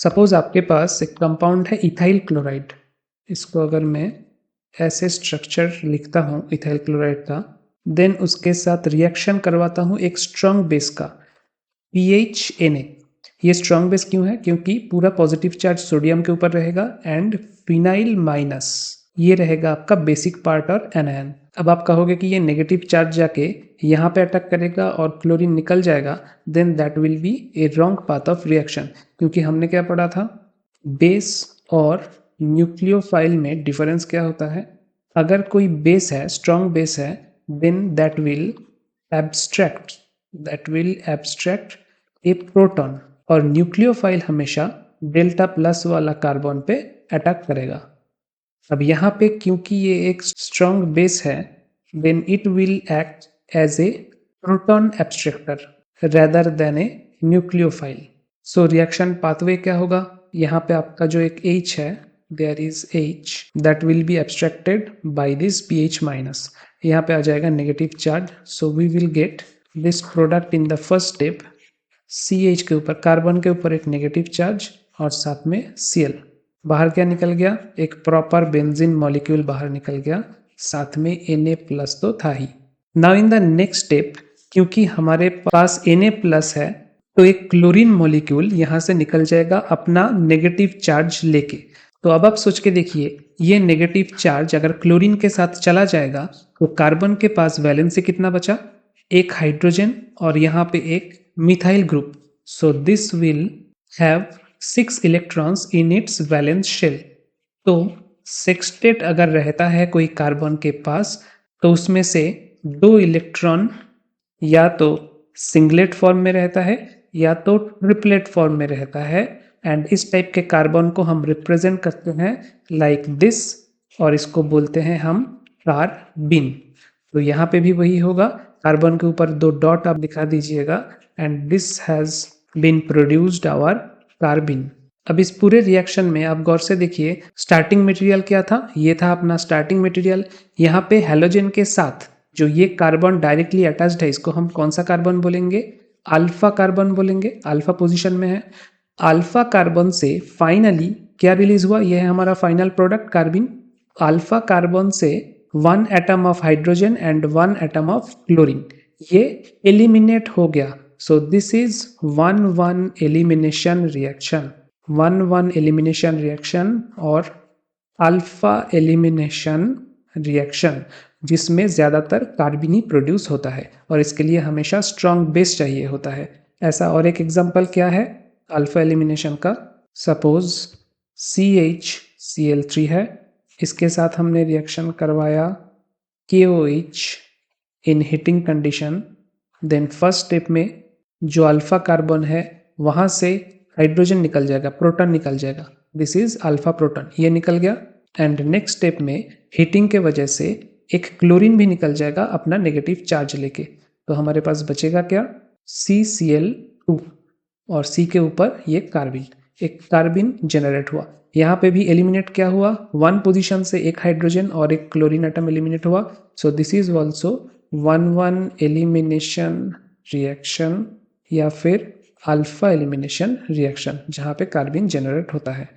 Suppose आपके पास एक compound है इथाइल क्लोराइड। इसको अगर मैं ऐसे स्ट्रक्चर लिखता हूँ इथाइल क्लोराइड का, देन उसके साथ रिएक्शन करवाता हूँ एक स्ट्रॉन्ग बेस का PHNA। ये स्ट्रॉन्ग बेस क्यों है? क्योंकि पूरा पॉजिटिव चार्ज सोडियम के ऊपर रहेगा एंड फिनाइल माइनस ये रहेगा आपका बेसिक पार्ट और एनायन। अब आप कहोगे कि ये नेगेटिव चार्ज जाके यहाँ पे अटैक करेगा और क्लोरीन निकल जाएगा, then that will be a wrong path of reaction. क्योंकि हमने क्या पढ़ा था, बेस और न्यूक्लियोफाइल में डिफरेंस क्या होता है। अगर कोई बेस है, स्ट्रॉन्ग बेस है, then that will abstract a proton, और न्यूक्लियोफाइल हमेशा डेल्टा प्लस वाला कार्बन पे अटैक करेगा। अब यहाँ पे क्योंकि ये एक स्ट्रॉन्ग बेस है, then it will act as a proton abstractor rather than a nucleophile. So reaction pathway क्या होगा, यहाँ पे आपका जो एक H है, there is H that will be abstracted by this PH minus. यहाँ पे आ जाएगा negative charge, so we will get this product in the first step. CH के ऊपर, कार्बन के ऊपर एक नेगेटिव चार्ज और साथ में Cl। बाहर क्या निकल गया, एक प्रॉपर बेंजीन मॉलिक्यूल बाहर निकल गया, साथ में Na प्लस तो था ही। Now in the next step, क्योंकि हमारे पास Na प्लस है, तो एक क्लोरीन मॉलिक्यूल यहाँ से निकल जाएगा अपना नेगेटिव चार्ज लेके। तो अब आप सोच के देखिए, ये नेगेटिव चार्ज अगर क्लोरीन के साथ चला जाएगा तो कार्बन के पास वैलेंसी कितना बचा, एक हाइड्रोजन और यहाँ पे एक methyl group. So this will have 6 electrons in its valence shell. तो सेक्सटेट अगर रहता है कोई कार्बन के पास, तो उसमें से 2 इलेक्ट्रॉन या तो सिंगलेट फॉर्म में रहता है या तो ट्रिपलेट फॉर्म में रहता है। एंड इस टाइप के कार्बन को हम रिप्रेजेंट करते हैं लाइक दिस, और इसको बोलते हैं हम कार्बिन। तो यहाँ पे भी वही होगा, कार्बन के ऊपर 2 डॉट आप दिखा दीजिएगा, and this has been produced our carbene. अब इस पूरे रिएक्शन में आप गौर से देखिए, स्टार्टिंग मटेरियल क्या था, ये था अपना स्टार्टिंग मटेरियल। यहाँ पे हैलोजन के साथ जो ये कार्बन डायरेक्टली अटैच्ड है, इसको हम कौन सा कार्बन बोलेंगे, अल्फा कार्बन बोलेंगे, अल्फा पोजीशन में है। अल्फा कार्बन से फाइनली क्या रिलीज हुआ, यह है हमारा फाइनल प्रोडक्ट कार्बिन। अल्फा कार्बन से 1 atom of hydrogen and 1 atom of chlorine, ये एलिमिनेट हो गया। So this is 1-1 elimination reaction, 1-1 elimination reaction और अल्फा एलिमिनेशन रिएक्शन, जिसमें ज़्यादातर कार्बन ही प्रोड्यूस होता है और इसके लिए हमेशा स्ट्रॉन्ग बेस चाहिए होता है। ऐसा और एक एग्जांपल क्या है अल्फा एलिमिनेशन का, सपोज CHCl3 है, इसके साथ हमने रिएक्शन करवाया KOH in heating condition. Then first step में जो अल्फा कार्बन है वहाँ से हाइड्रोजन निकल जाएगा, प्रोटॉन निकल जाएगा, दिस इज अल्फा प्रोटॉन, ये निकल गया। एंड नेक्स्ट स्टेप में हीटिंग के वजह से एक क्लोरीन भी निकल जाएगा अपना नेगेटिव चार्ज लेके। तो हमारे पास बचेगा क्या, CCl2, और C के ऊपर ये कार्बिन, एक कार्बिन जनरेट हुआ। यहाँ पे भी एलिमिनेट क्या हुआ, 1 पोजीशन से एक हाइड्रोजन और एक क्लोरीन एटम एलिमिनेट हुआ। So this is also 1-1 elimination reaction या फिर अल्फा एलिमिनेशन रिएक्शन, जहाँ पे कार्बिन जनरेट होता है।